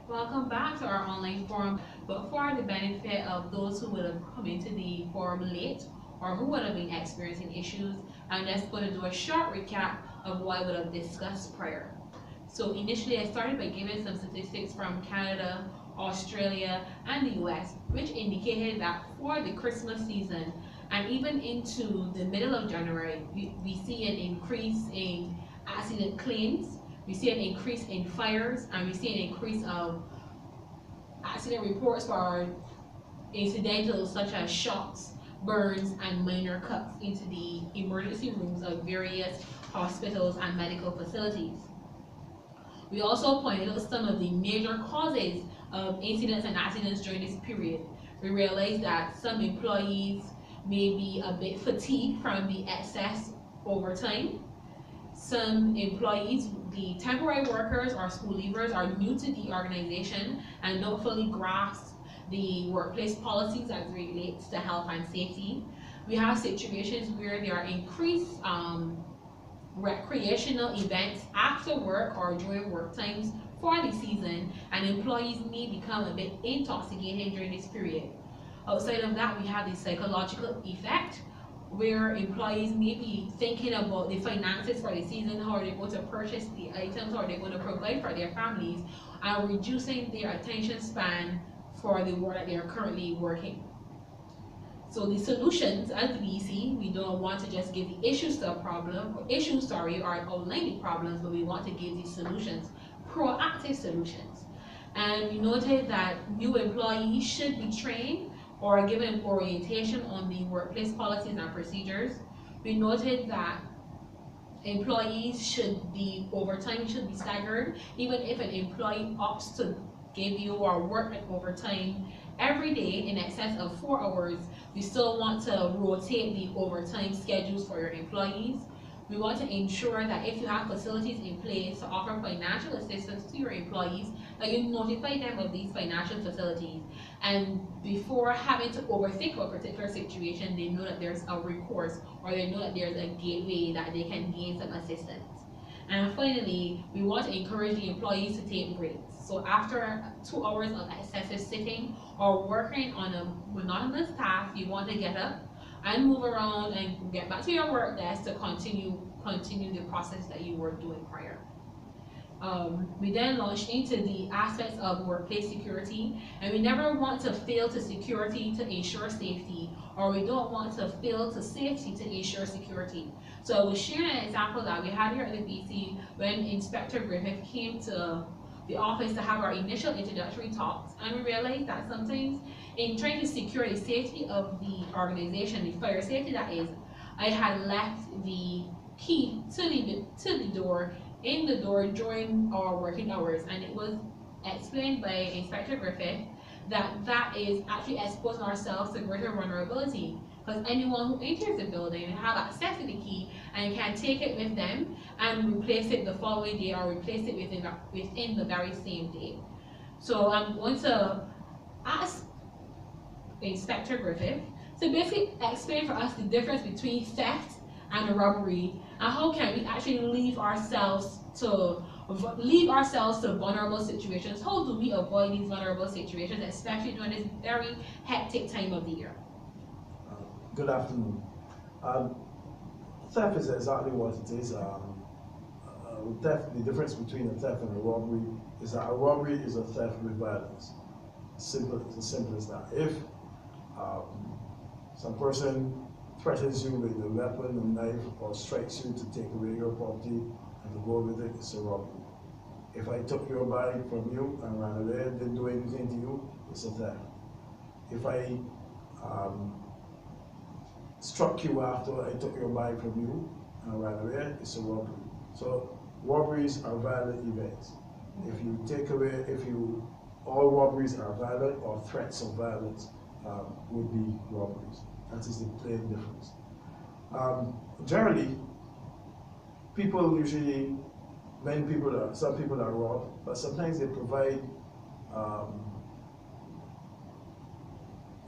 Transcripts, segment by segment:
Welcome back to our online forum. But for the benefit of those who would have come into the forum late or who would have been experiencing issues, I'm just going to do a short recap of what I would have discussed prior. So initially I started by giving some statistics from Canada, Australia, and the US, which indicated that for the Christmas season and even into the middle of January, we see an increase in accident claims, we see an increase in fires, and we see an increase of accident reports for incidentals such as shots, burns, and minor cuts into the emergency rooms of various hospitals and medical facilities. We also pointed out some of the major causes of incidents and accidents during this period. We realized that some employees may be a bit fatigued from the excess overtime. Some employees, the temporary workers or school leavers, are new to the organization and don't fully grasp the workplace policies as it relates to health and safety. We have situations where there are increased recreational events after work or during work times for the season, and employees may become a bit intoxicated during this period. Outside of that, we have the psychological effect, where employees may be thinking about the finances for the season, how are they going to purchase the items, how are they going to provide for their families, and reducing their attention span for the work that they are currently working. So the solutions as the BEC, we don't want to just give the issues to a problem, or outline the problems, but we want to give these solutions, proactive solutions. And we noted that new employees should be trained or given orientation on the workplace policies and procedures. We noted that overtime should be staggered. Even if an employee opts to give you or work at overtime every day in excess of 4 hours, we still want to rotate the overtime schedules for your employees. We want to ensure that if you have facilities in place to offer financial assistance to your employees, that you notify them of these financial facilities. And before having to overthink a particular situation, they know that there's a recourse, or they know that there's a gateway that they can gain some assistance. And finally, we want to encourage the employees to take breaks. So after 2 hours of excessive sitting or working on a monotonous task, you want to get up and move around and get back to your work desk to continue the process that you were doing prior. We then launched into the aspects of workplace security, and we never want to fail to security to ensure safety, or we don't want to fail to safety to ensure security. So I was sharing an example that we had here at the BC when Inspector Griffith came to the office to have our initial introductory talks, and we realized that sometimes in trying to secure the safety of the organization, the fire safety that is, I had left the key to the door in the door during our working hours, and it was explained by Inspector Griffith that is actually exposing ourselves to greater vulnerability, because anyone who enters the building have access to the key and can take it with them and replace it the following day, or replace it within the very same day. So I'm going to ask Inspector Griffith to basically explain for us the difference between theft and a robbery, and how can we actually leave ourselves to vulnerable situations. How do we avoid these vulnerable situations, especially during this very hectic time of the year? Good afternoon. Theft is exactly what it is. Theft, the difference between a theft and a robbery is that a robbery is a theft with violence. It's as simple as that. If some person threatens you with a weapon, a knife, or strikes you to take away your property and to go with it, it's a robbery. If I took your bike from you and ran away and didn't do anything to you, it's a theft. If I struck you after I took your bike from you and ran away, it's a robbery. So robberies are violent events. All robberies are violent, or threats of violence would be robberies. That is the plain difference. Generally, some people are robbed, but sometimes they provide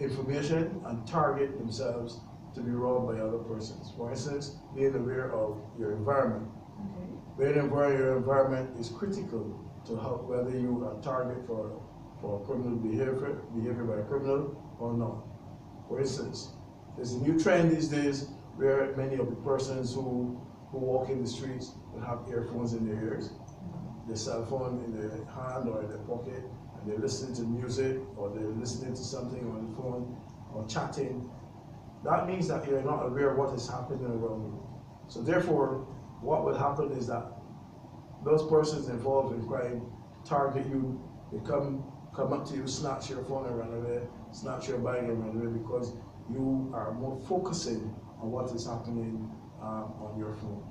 information and target themselves to be robbed by other persons. For instance, being aware of your environment. Okay. Being aware of your environment is critical to help whether you are a target for criminal behavior by a criminal or not. For instance, there's a new trend these days where many of the persons who walk in the streets will have earphones in their ears, their cell phone in their hand or in their pocket, and they're listening to music or they're listening to something on the phone or chatting. That means that you're not aware of what is happening around you. So therefore, what will happen is that those persons involved in crime target you. They come up to you, snatch your phone and run away, snatch your bag and run away, because you are more focusing on what is happening on your phone.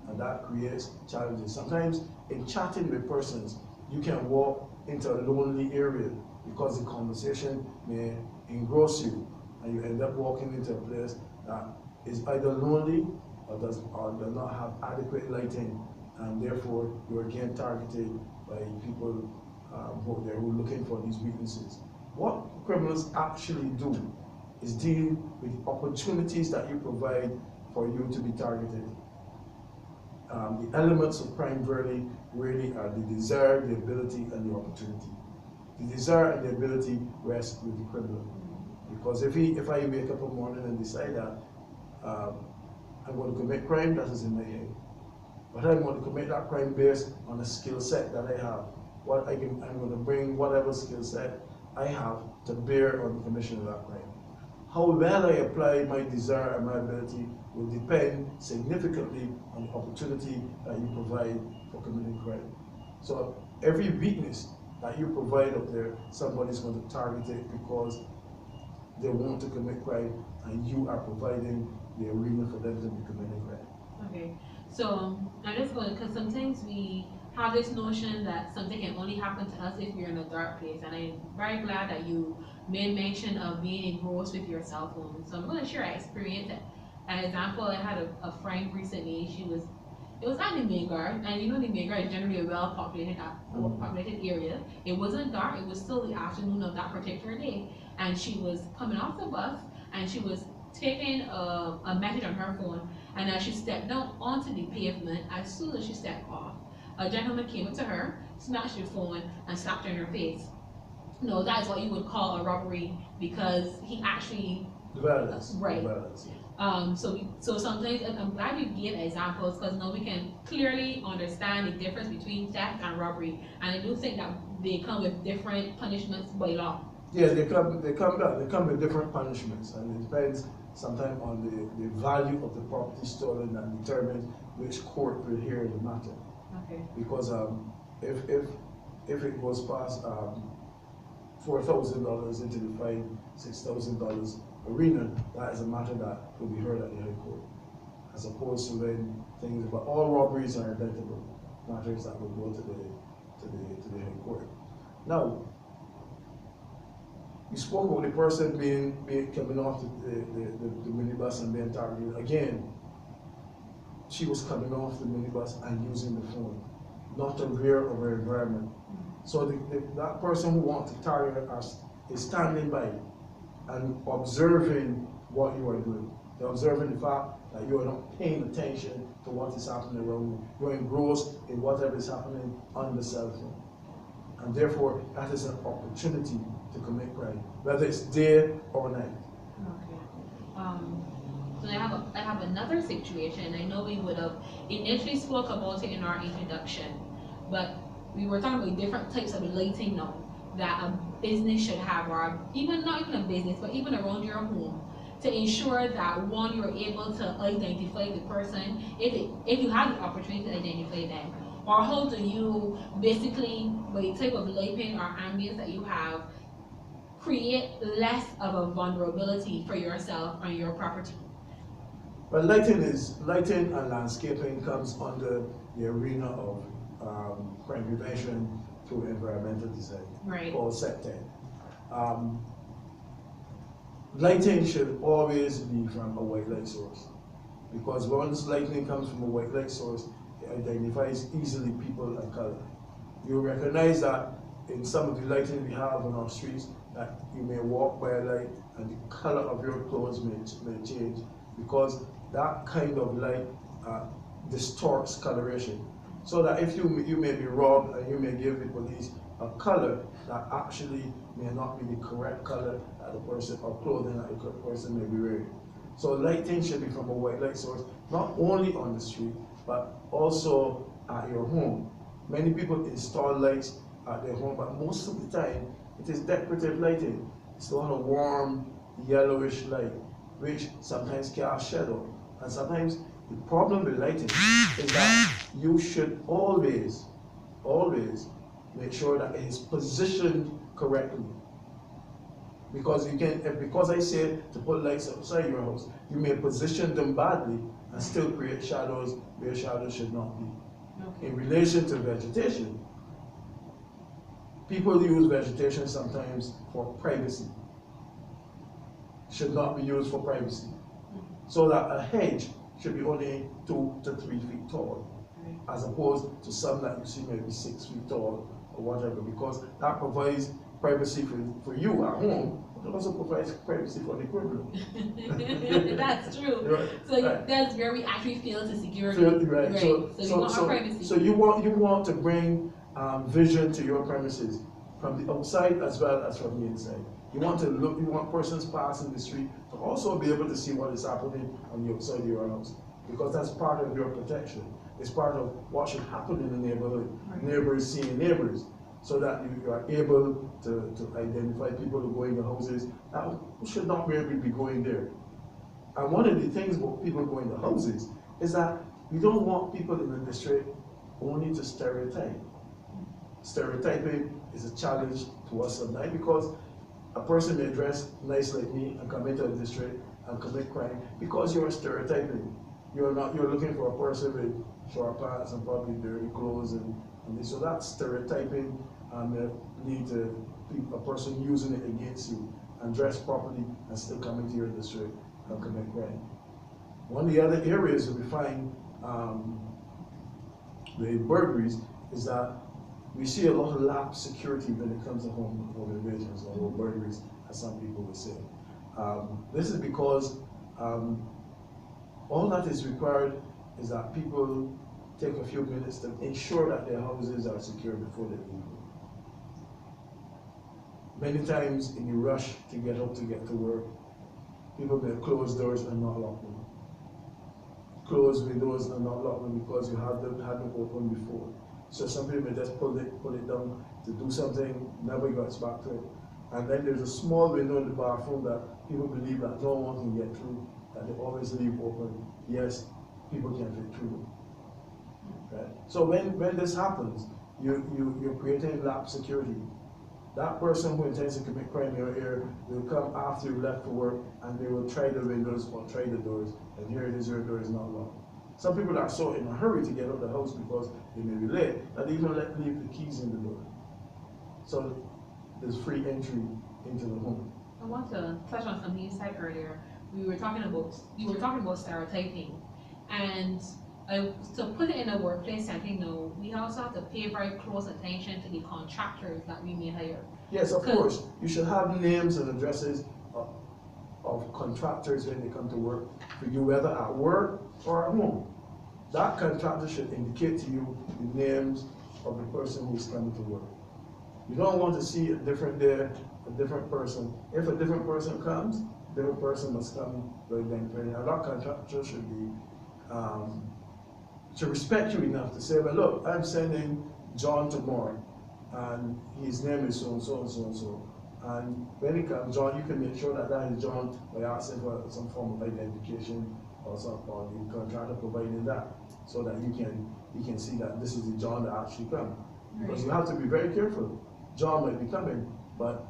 And that creates challenges. Sometimes in chatting with persons, you can walk into a lonely area because the conversation may engross you, and you end up walking into a place that is either lonely or does not have adequate lighting, and therefore you are again targeted by people who are looking for these weaknesses. What criminals actually do is deal with the opportunities that you provide for you to be targeted. The elements of crime really are the desire, the ability, and the opportunity. The desire and the ability rest with the criminal. Because if I wake up one morning and decide that I'm going to commit crime, that is in my head. But I'm going to commit that crime based on a skill set that I have. I'm going to bring whatever skill set I have to bear on the commission of that crime. How well I apply my desire and my ability will depend significantly on the opportunity that you provide for committing crime. So every weakness that you provide up there, somebody's going to target it because they want to commit crime, and you are providing the arena for them to be committing crime. Okay, so I'm just going, because sometimes we have this notion that something can only happen to us if we're in a dark place, and I'm very glad that you made mention of being engrossed with your cell phone. So I'm going to share an experience. An example, I had a friend recently. It was at the main guard, and you know the main guard is generally a well-populated area. It wasn't dark, it was still the afternoon of that particular day, and she was coming off the bus, and she was taking a message on her phone, and as she stepped down onto the pavement, as soon as she stepped off, a gentleman came up to her, snatched her phone, and slapped her in her face. No, that is what you would call a robbery, because he actually... The violence. Right. The violence. So sometimes, I'm glad you gave examples, because now we can clearly understand the difference between theft and robbery, and I do think that they come with different punishments by law. Yes, they come with different punishments, and it depends sometimes on the value of the property stolen and determines which court will hear the matter. Okay. Because if it goes past $4,000 into the fine $6,000 arena, that is a matter that will be heard at the High Court, as opposed to when things. But all robberies are identical matters that will go to the High Court. Now, we spoke about the person coming off the minibus and being targeted. Again, she was coming off the minibus and using the phone, not aware of her environment. So that person who wants to target us is standing by and observing what you are doing. They're observing the fact that you are not paying attention to what is happening around you. You're engrossed in whatever is happening on the cell phone. And therefore, that is an opportunity to commit crime, whether it's day or night. Okay. So I have another situation. I know we would have initially spoke about it in our introduction, but we were talking about different types of lighting now that a business should have, or even not even a business, but even around your home, to ensure that one, you're able to identify the person if you have the opportunity to identify them, or how do you basically, by the type of lighting or ambience that you have, create less of a vulnerability for yourself and your property? Well, lighting and landscaping comes under the arena of crime prevention through environmental design, right, called SEPTED. Lighting should always be from a white light source, because once lighting comes from a white light source, it identifies easily people and color. You recognize that in some of the lighting we have on our streets, that you may walk by a light and the color of your clothes may change, because that kind of light distorts coloration. So that if you may be robbed and you may give the police a color that actually may not be the correct color that the person, or clothing that the person may be wearing. So lighting should be from a white light source, not only on the street, but also at your home. Many people install lights at their home, but most of the time it is decorative lighting. It's not a warm yellowish light, which sometimes casts shadow. And sometimes the problem with lighting is that you should always make sure that it is positioned correctly. Because because I say to put lights outside your house, you may position them badly and still create shadows where shadows should not be. Okay. In relation to vegetation, people use vegetation sometimes for privacy. Should not be used for privacy. So that a hedge should be only 2 to 3 feet tall, as opposed to some that you see maybe 6 feet tall or whatever, because that provides privacy for you at home, but it also provides privacy for the criminal. That's true. Right. So right. That's where we actually feel to security. Right. So you want our privacy. So you want to bring vision to your premises from the outside as well as from the inside. You want persons passing the street to also be able to see what is happening on the outside of your house, because that's part of your protection. It's part of what should happen in the neighborhood. Right. Neighbors seeing neighbors, so that you are able to identify people who go in the houses that should not really be going there. And one of the things about people going to houses is that we don't want people in the district only to stereotype. Stereotyping is a challenge to us sometimes, because a person may dress nice like me and come into a district and commit crime because you're stereotyping. You're looking for a person with short pants and probably dirty clothes, and so that stereotyping lead to a person using it against you and dress properly and still come into your district and commit crime. One of the other areas that we find with burglaries is that we see a lot of lapse security when it comes to home invasions or home burglaries, as some people would say. This is because all that is required is that people take a few minutes to ensure that their houses are secure before they leave. Many times in the rush to get up to get to work, people may close doors and not lock them. Close windows and not lock them because you had them open before. So some people may just pull it down to do something, never gets back to it. And then there's a small window in the bathroom that people believe that no one can get through, that they always leave open. Yes, people can fit through. Right? So when this happens, you're creating lapse security. That person who intends to commit crime in your area will come after you left for work, and they will try the windows or try the doors, and here it is, your door is not locked. Some people are so in a hurry to get out of the house because they may be late that they even leave the keys in the door. So there's free entry into the home. I want to touch on something you said earlier. You were talking about stereotyping, and to put it in a workplace setting, though, we also have to pay very close attention to the contractors that we may hire. Yes, of course. You should have names and addresses of contractors when they come to work for you, whether at work or at home. That contractor should indicate to you the names of the person who is coming to work. You don't want to see a different person. If a different person comes, a different person must come to identify. And that contractor should respect you enough to say, well, look, I'm sending John tomorrow, and his name is so and so and so and so. And when he comes, John, you can make sure that that is John by asking for some form of identification or the contractor providing that, so that you can see that this is the John that actually comes. Because you have to be very careful. John might be coming, but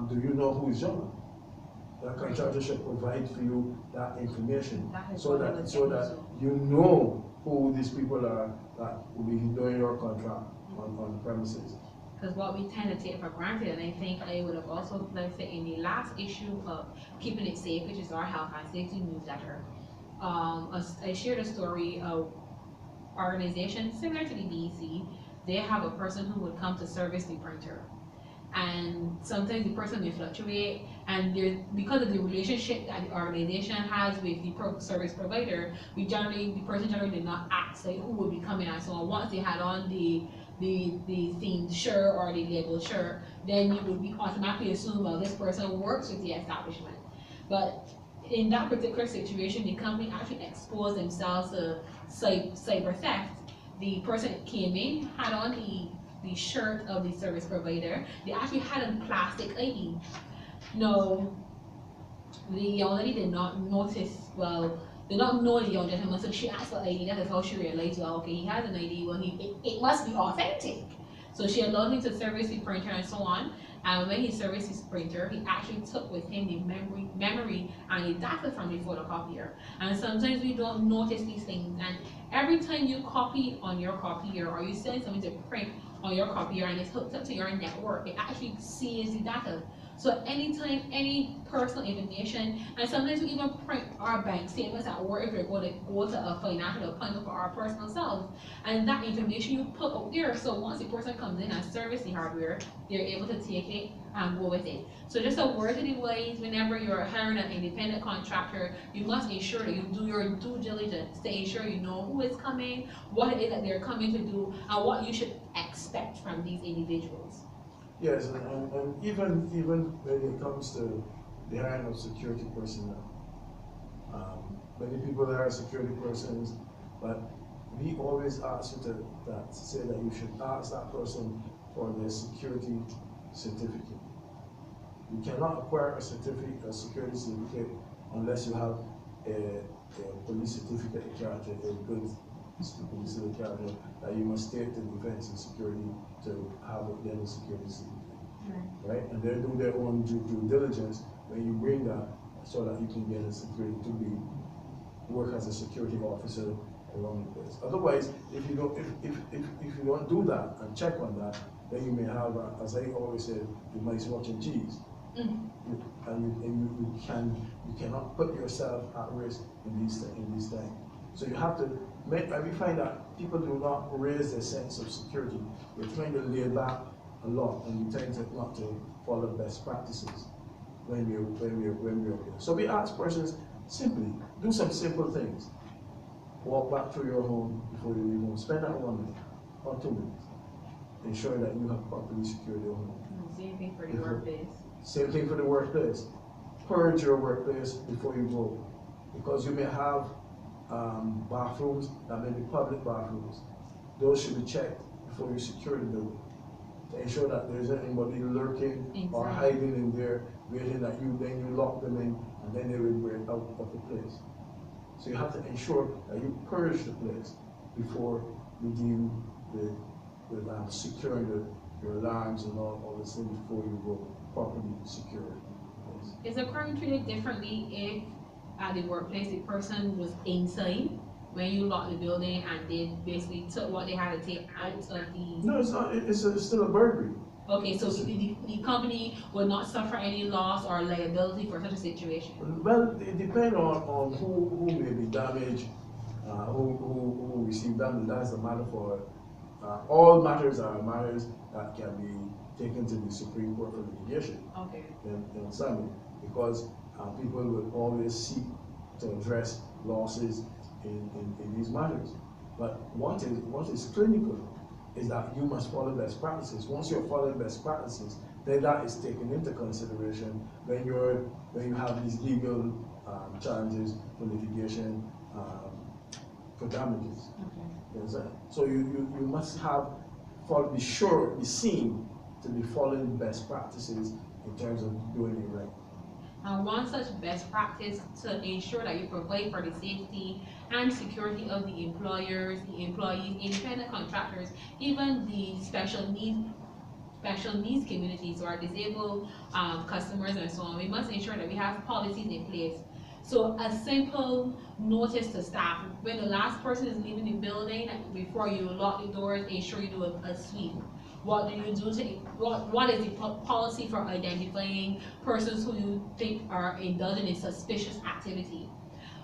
do you know who is John? The contractor should provide for you that information, so that you know who these people are that will be doing your contract on the premises. Because what we tend to take for granted, and I think I would have also left it in the last issue of Keeping It Safe, which is our health and safety newsletter. I shared a story of organization similar to the BEC. They have a person who would come to service the printer, and sometimes the person may fluctuate, and because of the relationship that the organization has with the service provider, the person generally did not ask like who would be coming and so on. Once they had on the themed shirt or the labeled shirt, then you would be automatically assume, well, this person works with the establishment. But in that particular situation, the company actually exposed themselves to cyber theft. The person came in, had on the shirt of the service provider. They actually had a plastic ID. No, the young lady did not notice, well, did not know the young gentleman, so she asked for ID. That is how she realized, well, okay, he has an ID, well, it must be authentic. So she allowed him to service the printer and so on. And when he serviced his printer, he actually took with him the memory and the data from the photocopier. And sometimes we don't notice these things. And every time you copy on your copier or you send something to print on your copier and it's hooked up to your network, it actually sees the data. So anytime any personal information, and sometimes we even print our bank statements at work if we're going to go to a financial appointment for our personal selves, and that information you put out there. So once the person comes in and service the hardware, they're able to take it and go with it. So just a word to the wise, whenever you're hiring an independent contractor, you must ensure that you do your due diligence to ensure you know who is coming, what it is that they're coming to do, and what you should expect from these individuals. Yes, and even when it comes to the hiring of security personnel, many people hire security persons, but we always ask you to say that you should ask that person for their security certificate. You cannot acquire a security certificate unless you have a police certificate of character, a good police certificate of character, that you must state the defense and security to have a security certificate, right? And they do their own due diligence when you bring that, so that you can get a security to work as a security officer around the place. Otherwise, if you don't do that and check on that, then you may have, as I always say, the mice watching cheese. And you cannot put yourself at risk in these times. So you have to we find that people do not raise their sense of security. We're trying to lay back a lot, and we tend not to follow best practices when we're here. So we ask persons simply do some simple things. Walk back to your home before you leave home. Spend that 1 minute or 2 minutes, ensuring that you have properly secured your home. Same thing for the workplace. Same thing for the workplace. Purge your workplace before you go, because you may have bathrooms that may be public bathrooms. Those should be checked before you secure the building, to ensure that there isn't anybody lurking or hiding in there, waiting that then you lock them in, and then they will break out of the place. So you have to ensure that you purge the place before you deal with securing your alarms and all these things before you go properly secure. Is the crime treated differently if at the workplace the person was inside when you locked the building and they basically took what they had to take out of the... No, it's not. It's still a burglary. Okay, so the company will not suffer any loss or liability for such a situation? Well, it depends on who may be damaged, who received damage. That's a matter for... all matters are matters that can be taken to the Supreme Court for litigation. Okay. In some, because people will always seek to address losses in these matters. But what is clinical is that you must follow best practices. Once you're following best practices, then that is taken into consideration when you have these legal challenges for litigation for damages. Okay. So you must be seen to be following best practices in terms of doing it right. And one such best practice to ensure that you provide for the safety and security of the employers, the employees, independent contractors, even the special needs communities or disabled customers and so on. We must ensure that we have policies in place. So a simple notice to staff: when the last person is leaving the building, before you lock the doors, ensure you do a sweep. What do you do what is the policy for identifying persons who you think are indulging in suspicious activity?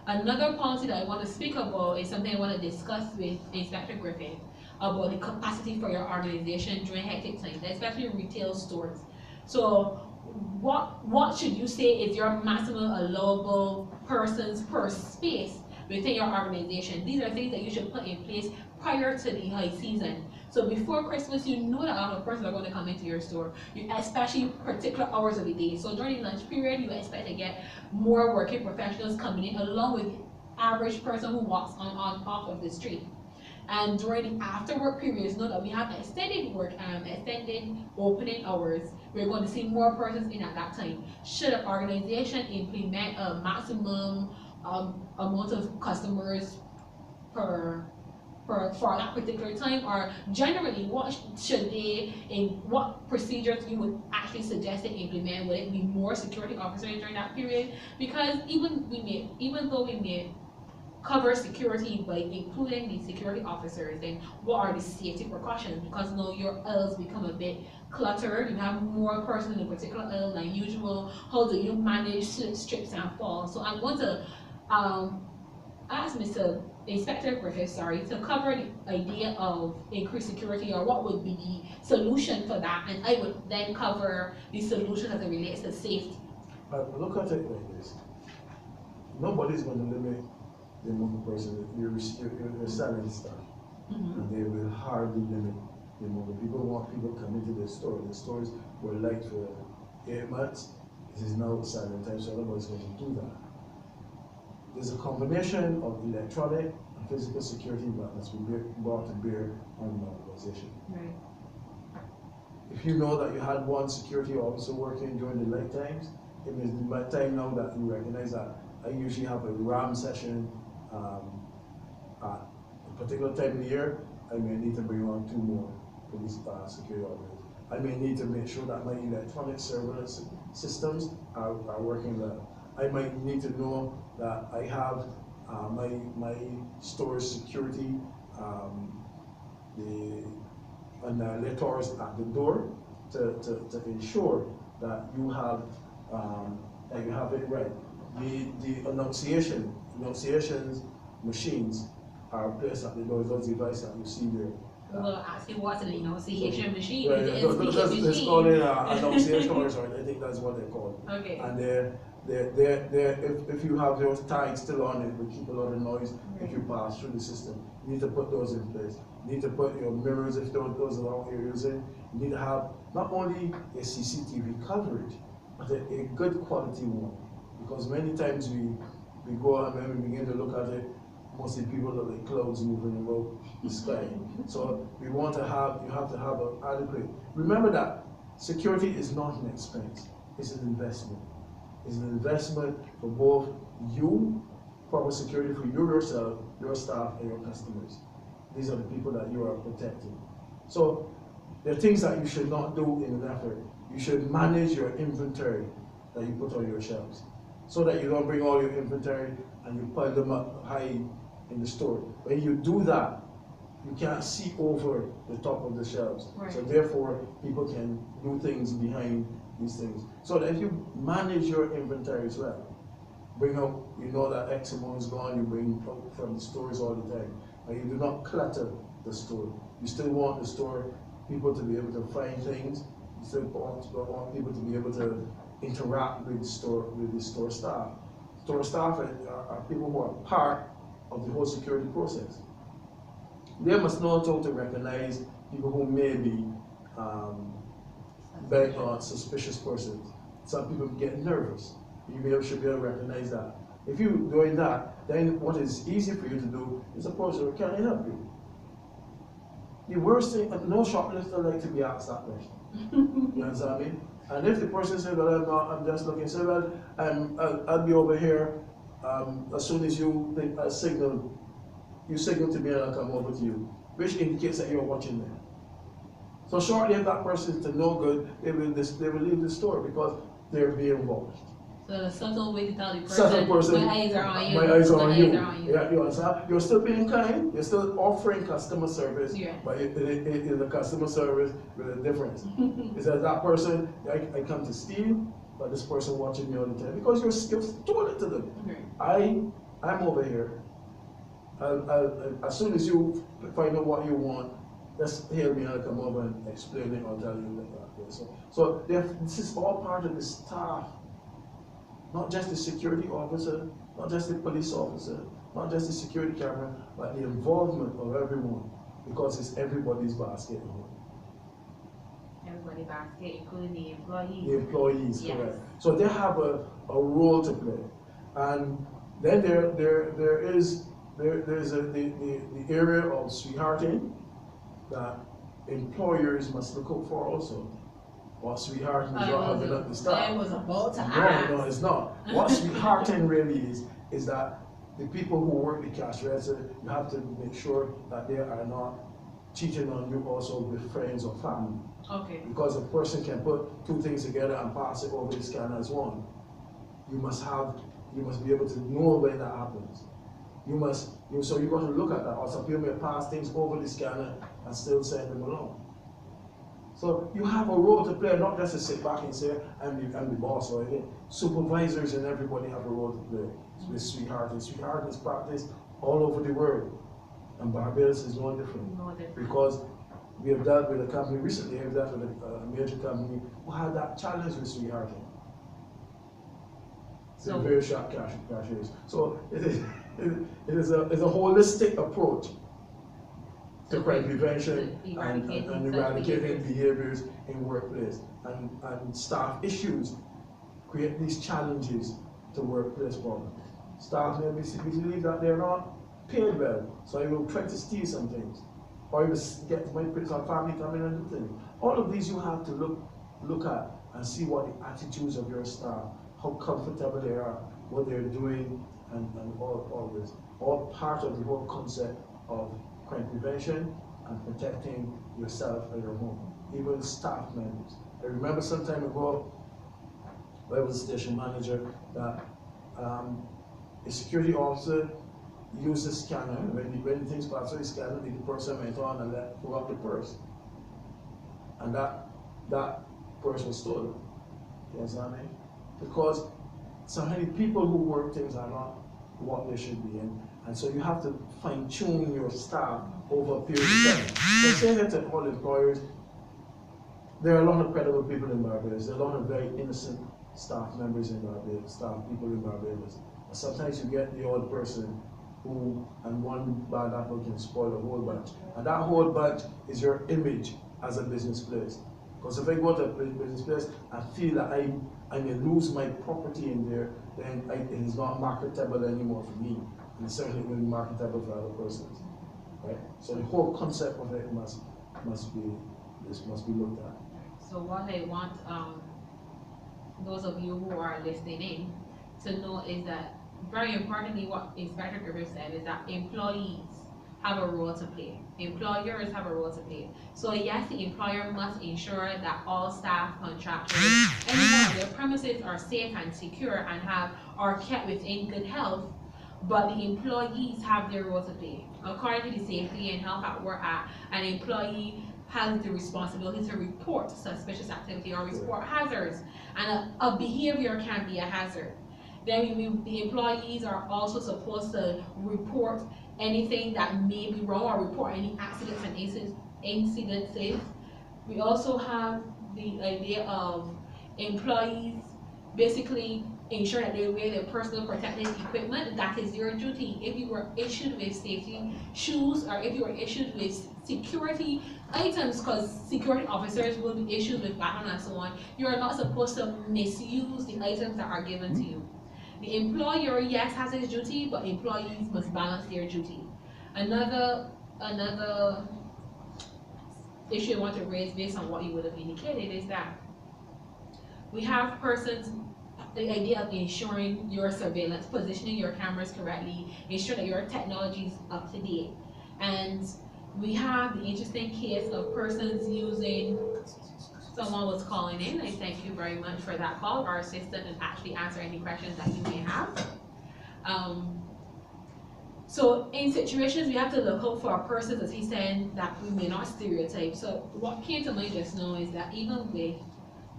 Another policy that I want to speak about is something I want to discuss with Inspector Griffith about the capacity for your organization during hectic times, especially retail stores. So what should you say is your maximum allowable persons per space within your organization? These are things that you should put in place prior to the high season. So before Christmas, you know that other persons are going to come into your store, especially particular hours of the day. So during the lunch period, you expect to get more working professionals coming in, along with the average person who walks on off of the street. And during the after work periods, know that we have extended extended opening hours. We're going to see more persons in at that time. Should an organization implement a maximum amount of customers for that particular time, or generally what procedures you would actually suggest to implement? Would it be more security officers during that period? Because even though we may cover security by including the security officers, then what are the safety precautions? Because now your aisles become a bit cluttered, you have more persons in a particular aisle than usual. How do you manage slip, strips, and falls? So I'm going to ask Mr. Inspector Griffith, to cover the idea of increased security, or what would be the solution for that, and I would then cover the solution as it relates to safety. Look at it like this. Nobody's going to limit the amount of person you're selling stuff, and they will hardly limit the amount of people. Want people coming to the store. The stores were light for 8 months. It is now silent time, so nobody's going to do that. There's a combination of electronic and physical security that must be brought to bear on an organization. Right. If you know that you had one security officer working during the night times, it means by the time now that you recognize that I usually have a RAM session at a particular time of the year, I may need to bring on 2 more police security officers. I may need to make sure that my electronic surveillance systems are working well. I might need to know that I have my store security, the letters at the door to ensure that you have it right. The annunciations machines are placed at the door. Those devices that you see there. Well, I see what's an enunciation machine. Let's call it annunciators, or I think that's what they're called. Okay. And if you have those tags still on it, will keep a lot of noise if you pass through the system. You need to put those in place. You need to put your mirrors, if those are all you're using. You need to have not only a CCTV coverage, but a good quality one. Because many times we go out and we begin to look at it, mostly people look like clouds moving above the sky. So you have to have an adequate. Remember that security is not an expense, it's an investment. It's an investment for both you, proper security for you yourself, your staff, and your customers. These are the people that you are protecting. So there are things that you should not do in an effort. You should manage your inventory that you put on your shelves, so that you don't bring all your inventory and you pile them up high in the store. When you do that, you can't see over the top of the shelves. Right. So therefore, people can do things behind these things. So that if you manage your inventory as well, bring out, you know that X amount is gone, you bring out from the stores all the time. And you do not clutter the store. You still want the store, people to be able to find things. You still want people to be able to interact with the store staff. Store staff are people who are part of the whole security process. They must know how to recognize people who may be suspicious persons. Some people get nervous. You should be able to recognize that. If you're doing that, then what is easy for you to do is approach them. Can I help you? The worst thing, no shoplifter like to be asked that question. You understand what I mean? And if the person says, well, I'm just looking, say, well, I'll be over here as soon as you signal to me and I'll come over to you, which indicates that you're watching them. So shortly if that person is to no good, they will leave the store because they're being watched. So a subtle way to tell the person, my eyes are on you. My eyes are on you. Yeah, you understand? You're still being kind, you're still offering customer service, but in the customer service with a difference. It says that person, I come to steal, but this person watching me all the time because you're told it to them. I'm over here. As soon as you find out what you want, Just hear me and come over and explain it or tell you that. So this is all part of the staff, not just the security officer, not just the police officer, not just the security camera, but the involvement of everyone, because it's everybody's basket. Everybody basket, including the employees. The employees, yes. Correct. So they have a role to play, and then there's the area of sweethearting that employers must look out for also. What sweethearting is not having up the staff. I was about to ask. No, it's not. What sweethearting really is that the people who work the cash register, you have to make sure that they are not cheating on you also with friends or family. Okay. Because a person can put two things together and pass it over the scanner as one. You must be able to know when that happens. So you got to look at that. Or some people may pass things over the scanner and still send them along. So you have a role to play, not just to sit back and say, I'm the boss or anything. Supervisors and everybody have a role to play with sweethearting. Sweethearting is practiced all over the world. And Barbados is no different. Because we have dealt with a company recently, we have dealt with a major company who had that challenge with sweethearting. So very sharp cashiers. So it is a holistic approach to crime prevention and eradicating behaviors in workplace and staff issues create these challenges to workplace problems. Staff may believe that they're not paid well, so I will try to steal some things, or I will might put some family come in and do things. All of these you have to look at and see what the attitudes of your staff, how comfortable they are, what they're doing, and all this. All part of the whole concept of crime prevention and protecting yourself and your home, even staff members. I remember some time ago, I was a station manager, that a security officer used the scanner. When things passed through the scanner, the person went on and pulled up the purse. And that purse was stolen. You understand me? Because so many people who work things are not what they should be in. And so you have to fine-tune your staff over a period of time. So say that to all employers, there are a lot of credible people in Barbados. There are a lot of very innocent staff members in Barbados, staff people in Barbados. And sometimes you get the odd person who, and one bad apple can spoil a whole bunch. And that whole bunch is your image as a business place. Because if I go to a business place and feel that I may lose my property in there, then it is not marketable anymore for me. And it certainly will be marketable for other persons. Right? So the whole concept of it must be looked at. So what I want those of you who are listening in to know is that, very importantly, what Inspector Griffith said is that employees have a role to play. Employers have a role to play. So yes, the employer must ensure that all staff, contractors, anyone on their premises are safe and secure and are kept within good health, but the employees have their role to play. According to the Safety and Health at Work Act, an employee has the responsibility to report suspicious activity or report hazards, and a behavior can be a hazard. Then the employees are also supposed to report anything that may be wrong or report any accidents and incidences. We also have the idea of employees basically ensure that they wear their personal protective equipment. That is your duty. If you were issued with safety shoes, or if you were issued with security items, because security officers will be issued with baton and so on, you are not supposed to misuse the items that are given to you. The employer, yes, has his duty, but employees must balance their duty. Another issue I want to raise based on what you would have indicated is that we have persons, the idea of ensuring your surveillance, positioning your cameras correctly, ensure that your technology is up to date. And we have the interesting case of persons using, someone was calling in. I thank you very much for that call. Our assistant and actually answer any questions that you may have. So in situations, we have to look out for persons, as he said, that we may not stereotype. So what came to mind just now is that even with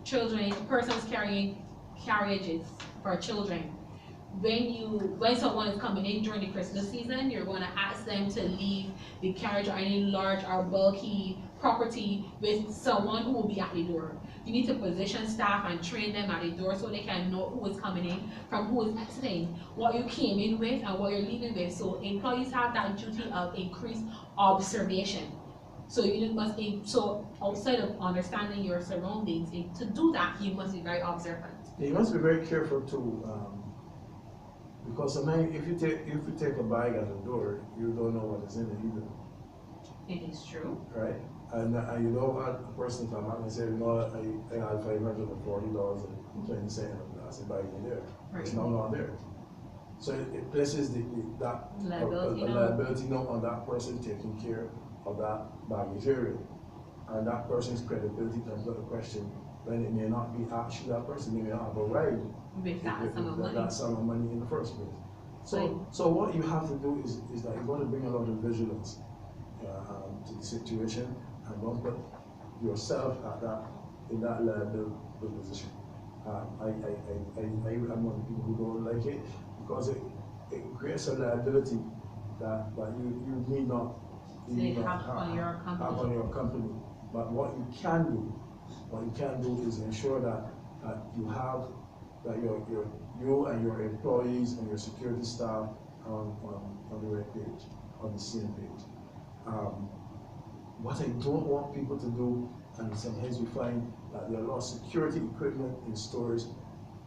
children, persons carrying carriages for children, when someone is coming in during the Christmas season, you're going to ask them to leave the carriage or any large or bulky property with someone who will be at the door. You need to position staff and train them at the door so they can know who is coming in from who is exiting, what you came in with and what you're leaving with. So employees have that duty of increased observation. So so outside of understanding your surroundings, to do that, you must be very observant. Yeah, you must be very careful too, because sometimes if you take a bag at the door, you don't know what is in it either. It is true. Right? And you don't want a person to come out and say, you know, I had $540 and 20 cents, and I said, bag in there. Right. It's now not there. So it places that liability note on that person taking care of that baggage area. And that person's credibility comes under question when it may not be actually that person, they may not have a right with that sum of money in the first place. So what you have to do is that you're going to bring a lot of vigilance to the situation and don't put yourself in that liable position. I'm one of the people who don't like it because it creates a liability that you need not have on your company. But what you can do is ensure that you have that you and your employees and your security staff are on the right page, on the same page. What I don't want people to do, and sometimes we find that there are a lot of security equipment in stores,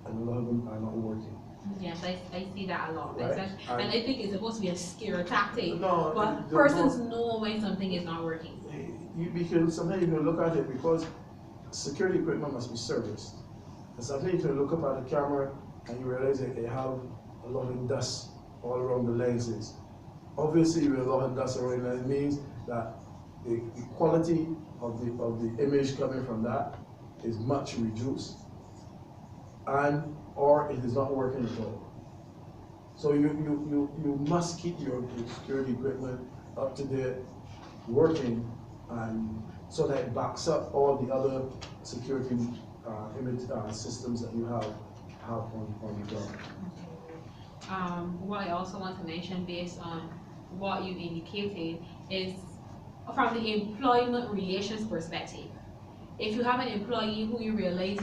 and a lot of them are not working. Yes, I see that a lot. Right? And I think it's supposed to be a scare tactic, no, but persons know when something is not working. Because sometimes you can look at it because security equipment must be serviced. And sometimes you can look up at the camera and you realize that they have a lot of dust all around the lenses. Obviously, with a lot of dust around it means that the quality of the image coming from that is much reduced, or it is not working at all. So you must keep your security equipment up to date, working, and so that it backs up all the other security image systems that you have on the ground. What I also want to mention, based on what you indicated, is from the employment relations perspective. If you have an employee who you realize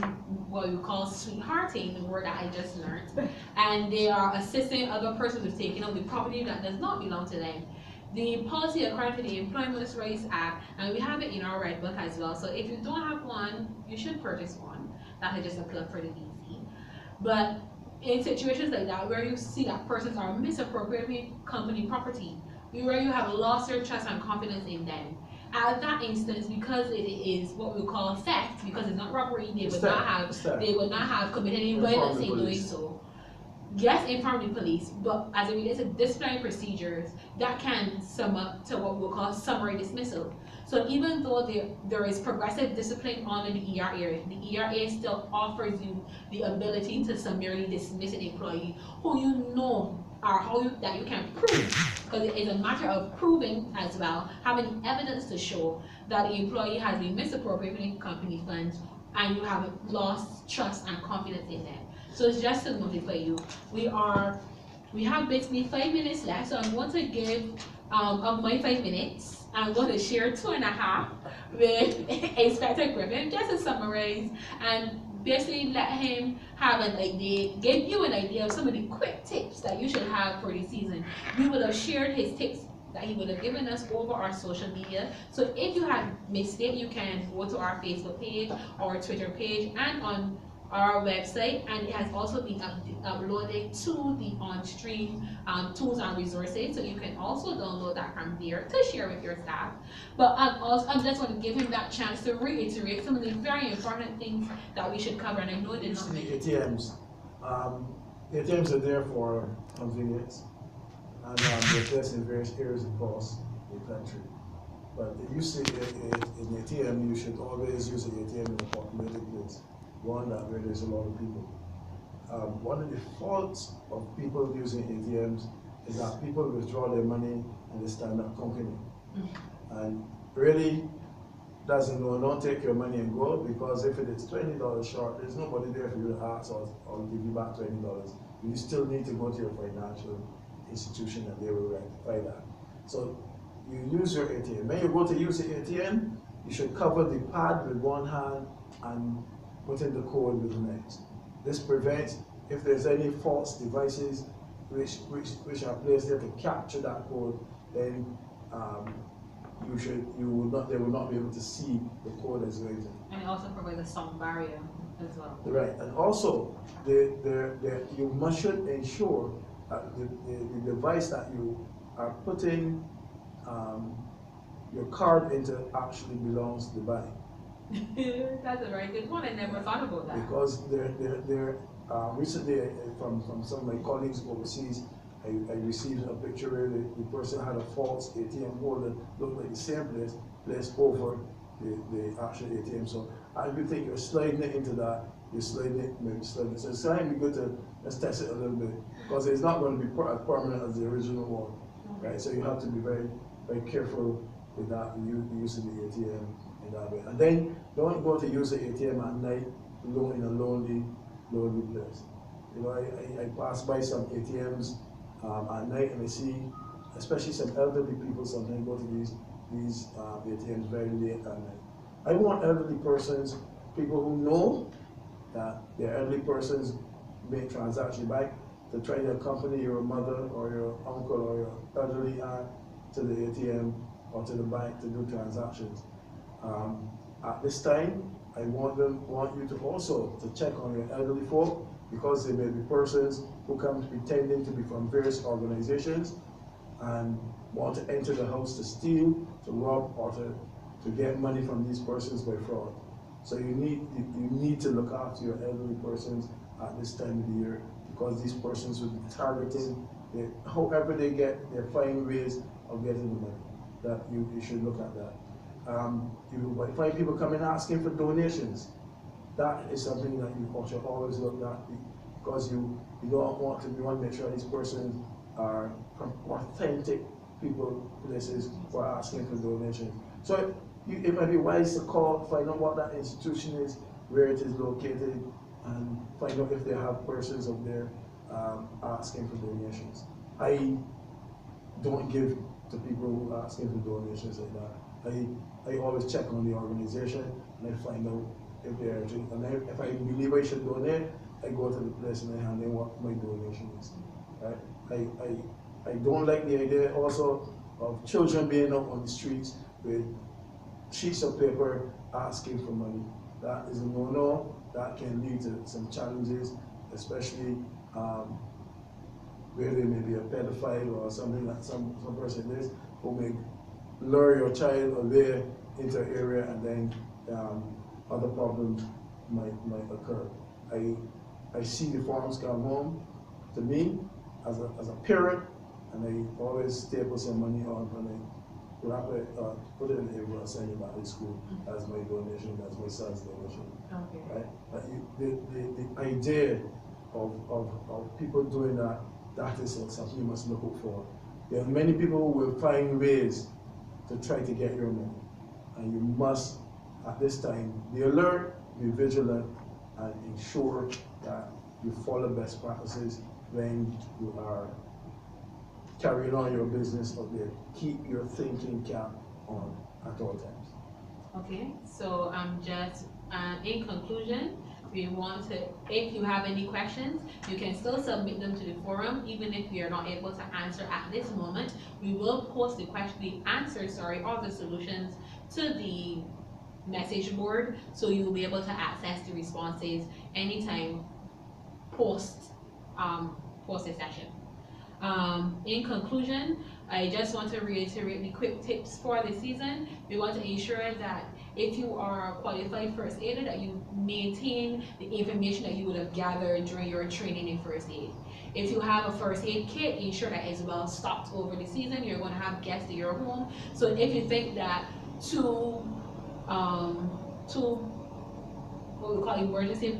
what you call sweethearting, the word that I just learned, and they are assisting other persons with taking up the property that does not belong to them, the policy according to the Employment Rights Act, and we have it in our red book as well, so if you don't have one, you should purchase one. That is just a plug for the BEC. But in situations like that, where you see that persons are misappropriating company property, where you have lost your trust and confidence in them, at that instance, because it is what we call theft, because it's not robbery, they would not have committed any violence in doing so. Yes, inform the police, but as it relates to disciplinary procedures, that can sum up to what we'll call summary dismissal. So even though there is progressive discipline on in the ERA still offers you the ability to summarily dismiss an employee who you know that you can prove, because it is a matter of proving as well, having evidence to show that the employee has been misappropriating company funds and you have lost trust and confidence in them. So it's just to notify you. We have basically 5 minutes left, so I'm going to give of my 5 minutes, I'm going to share 2.5 with Inspector Griffith just to summarize and basically let him have an idea, give you an idea of some of the quick tips that you should have for the season. We would have shared his tips that he would have given us over our social media. So if you had missed it, you can go to our Facebook page or Twitter page and on our website, and it has also been uploaded to the on-stream tools and resources, so you can also download that from there to share with your staff. But I'm just going to give him that chance to reiterate some of the very important things that we should cover, and I know it is not the ATMs. ATMs are there for convenience, and they're placed in various areas across the country. But if you see in the ATM, you should always use the ATM in a populated place. One that where there's a lot of people. One of the faults of people using ATMs is that people withdraw their money and they stand up counting it. And really doesn't know, don't take your money and go, because if it is $20 short, there's nobody there for you to ask or give you back $20. you still need to go to your financial institution and they will rectify that. So you use your ATM. When you go to use the ATM, you should cover the pad with one hand and put in the code with the next. This prevents if there's any false devices which are placed there to capture that code, then they will not be able to see the code as written. And it also provides a sound barrier as well. Right, and also you should ensure that the device that you are putting your card into actually belongs to the bank. That's a very good one. I never thought about that. Because recently from some of my colleagues overseas, I received a picture where the person had a false ATM holder, looked like the same place over the actual ATM. So I would think you're sliding it into that, you're sliding it, maybe sliding it. So it's going to be good to let's test it a little bit, because it's not going to be as permanent as the original one, right? So you have to be very, very careful with that, using the ATM in that way. And then don't go to use the ATM at night alone in a lonely place. You know, I pass by some ATMs at night and I see, especially some elderly people sometimes go to these ATMs very late at night. I want elderly persons, people who know that they're elderly persons make transactions back, to try to accompany your mother or your uncle or your elderly aunt to the ATM or to the bank to do transactions. At this time, I want you to also to check on your elderly folk, because there may be persons who come pretending to be from various organizations and want to enter the house to steal, to rob, or to get money from these persons by fraud. So you need to look after your elderly persons at this time of the year, because these persons will be targeting, however they they're finding ways of getting the money. That you should look at that. You might find people coming asking for donations. That is something that you should always look at, because you want to make sure these persons are from authentic people, places who are asking for donations. So it might be wise to call, find out what that institution is, where it is located, and find out if they have persons up there asking for donations. I don't give to people who are asking for donations like that. I always check on the organization and I find out if they are, and if I believe I should donate, I go to the place and I hand in what my donation is. Right? I don't like the idea also of children being out on the streets with sheets of paper asking for money. That is a no-no. That can lead to some challenges, especially where there may be a pedophile or something that some person is who may lure your child away into an area, and then other problems might occur. I see the forms come home to me as a parent, and I always staple some money on when I wrap it, put it in the envelope, send it back to school as my donation, as my son's donation. Okay. Right? But the idea of people doing that, that is something you must look out for. There are many people who will find ways to try to get your money, and you must, at this time, be alert, be vigilant, and ensure that you follow best practices when you are carrying on your business out there. Keep your thinking cap on at all times. Okay, so just in conclusion, we want to, if you have any questions, you can still submit them to the forum, even if we are not able to answer at this moment. We will post the answers, or the solutions to the message board, so you will be able to access the responses anytime post a session. In conclusion, I just want to reiterate the quick tips for the season. We want to ensure that if you are a qualified first aider, that you maintain the information that you would have gathered during your training in first aid. If you have a first aid kit, ensure that it's well stocked over the season. You're going to have guests at your home. So if you think that two what we call emergency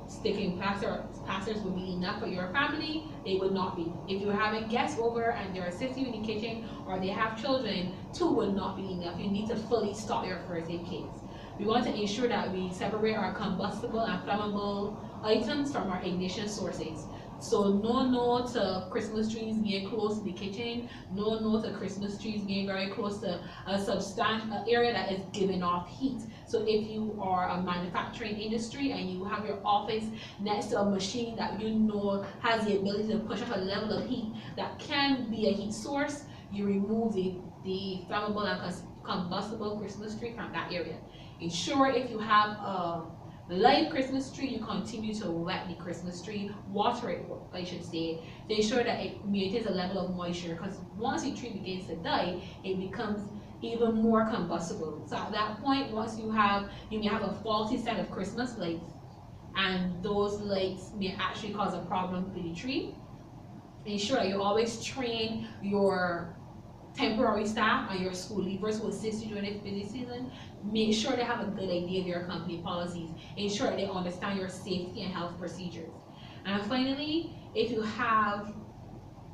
sticking plasters would be enough for your family, they would not be. If you're having guests over and they're assisting you in the kitchen, or they have children, 2 would not be enough. You need to fully stock your first aid kits. We want to ensure that we separate our combustible and flammable items from our ignition sources. So no to Christmas trees being close to the kitchen. No to Christmas trees being very close to a substantial area that is giving off heat. So if you are a manufacturing industry and you have your office next to a machine that you know has the ability to push up a level of heat that can be a heat source, you remove the flammable and combustible Christmas tree from that area. Ensure if you have a live Christmas tree, you continue to wet the Christmas tree, water it, I should say, to ensure that it maintains a level of moisture, because once the tree begins to die, it becomes even more combustible. So at that point, once you may have a faulty set of Christmas lights, and those lights may actually cause a problem for the tree. Ensure that you always train your temporary staff and your school leavers who assist you during this busy season. Make sure they have a good idea of your company policies. Ensure that they understand your safety and health procedures. And finally, if you have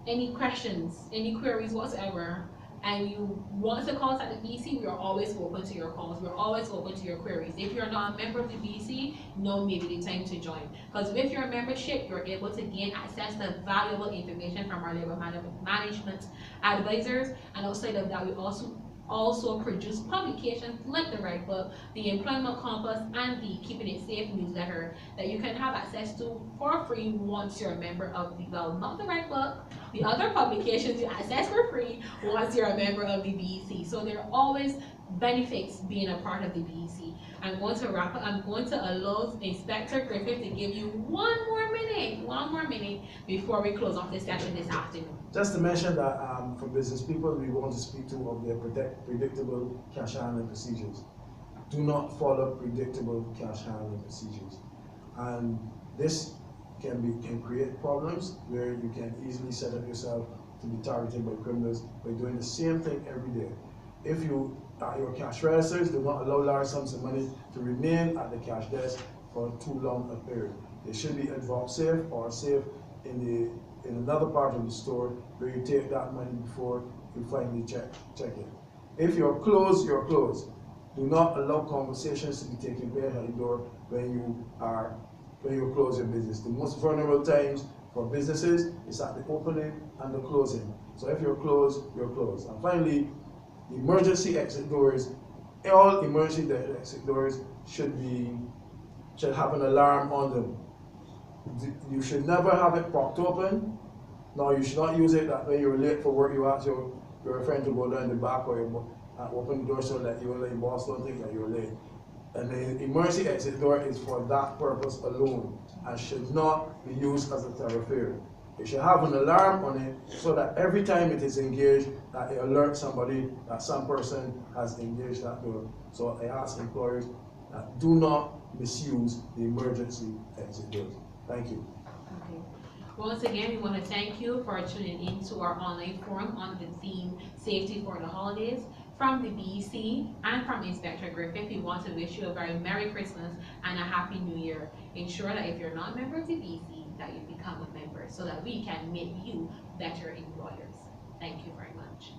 any questions, any queries whatsoever, and you want to call us at the BEC, we are always open to your calls. We're always open to your queries. If you're not a member of the BEC, now may be the time to join. Because with your membership, you're able to gain access to valuable information from our labor management advisors. And outside of that, we also produce publications like the Right Book, the Employment Compass, and the Keeping It Safe newsletter that you can have access to for free once you're a member of the, well, not the Right Book, the other publications you access for free once you're a member of the BEC. So there are always benefits being a part of the BEC. I'm going to wrap up. I'm going to allow Inspector Griffith to give you one more minute before we close off this session this afternoon. Just to mention that for business people, we want to speak to of their predictable cash handling procedures. Do not follow predictable cash handling procedures, and this can create problems where you can easily set up yourself to be targeted by criminals by doing the same thing every day. If you your cash registers do not allow large sums of money to remain at the cash desk for too long a period. They should be advanced safe or safe in another part of the store where you take that money before you finally check it. If you're closed, you're closed. Do not allow conversations to be taken place at the door when you close your business. The most vulnerable times for businesses is at the opening and the closing. So if you're closed, you're closed. And finally, emergency exit doors. All emergency exit doors should have an alarm on them. You should never have it propped open. No, you should not use it that when you're late for work, you ask your friend to go down the back or open the door so that your boss don't think that you're late. And the emergency exit door is for that purpose alone and should not be used as a thoroughfare. It should have an alarm on it so that every time it is engaged, that it alerts somebody that some person has engaged that door. So I ask employers that do not misuse the emergency exit doors. Thank you. Okay. Once again, we want to thank you for tuning in to our online forum on the theme Safety for the Holidays. From the BEC and from Inspector Griffith, we want to wish you a very Merry Christmas and a Happy New Year. Ensure that if you're not a member of the BEC, that you become a member so that we can make you better employers. Thank you very much.